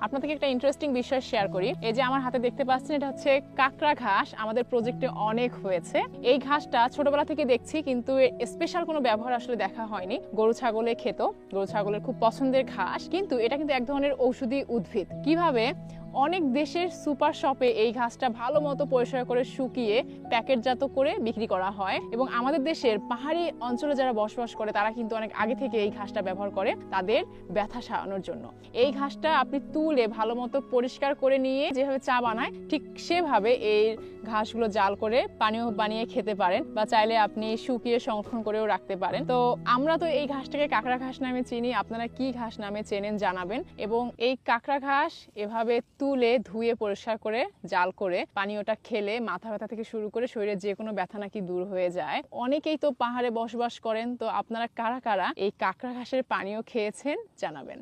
আপনাদের একটা ইন্টারেস্টিং বিষয় শেয়ার করি। এই যে আমার হাতে দেখতে পাচ্ছেন, এটা হচ্ছে কাঁকড়া ঘাস। আমাদের প্রজেক্টে অনেক হয়েছে। এই ঘাসটা ছোটবেলা থেকে দেখছি, কিন্তু স্পেশাল কোনো ব্যবহার আসলে দেখা হয়নি। গরু ছাগলে খেত, গরু ছাগলের খুব পছন্দের ঘাস, কিন্তু এটা কিন্তু এক ধরনের ঔষধি উদ্ভিদ। কিভাবে অনেক দেশের সুপার শপে এই ঘাসটা ভালো মতো পরিষ্কার করে শুকিয়ে প্যাকেটজাত করে বিক্রি করা হয়, এবং আমাদের দেশের পাহাড়ি অঞ্চলে যারা বসবাস করে তারা কিন্তু অনেক আগে থেকে এই ঘাসটা ব্যবহার করে তাদের ব্যথা সারানোর জন্য। এই ঘাসটা আপনি তুলে ভালো মতো পরিষ্কার করে নিয়ে যেভাবে চা বানায় ঠিক সেভাবে এই ঘাসগুলো জাল করে পানীয় বানিয়ে খেতে পারেন, বা চাইলে আপনি শুকিয়ে সংরক্ষণ করেও রাখতে পারেন। তো আমরা তো এই ঘাসটাকে কাঁকড়া ঘাস নামে চিনি, আপনারা কি ঘাস নামে চেনেন জানাবেন। এবং এই কাঁকড়া ঘাস এভাবে তুলে ধুয়ে পরিষ্কার করে জাল করে পানীয়টা খেলে মাথা ব্যথা থেকে শুরু করে শরীরে যে কোনো ব্যথা নাকি দূর হয়ে যায়। অনেকেই তো পাহাড়ে বসবাস করেন, তো আপনারা কারা কারা এই কাঁকড়া ঘাসের পানীয় খেয়েছেন জানাবেন।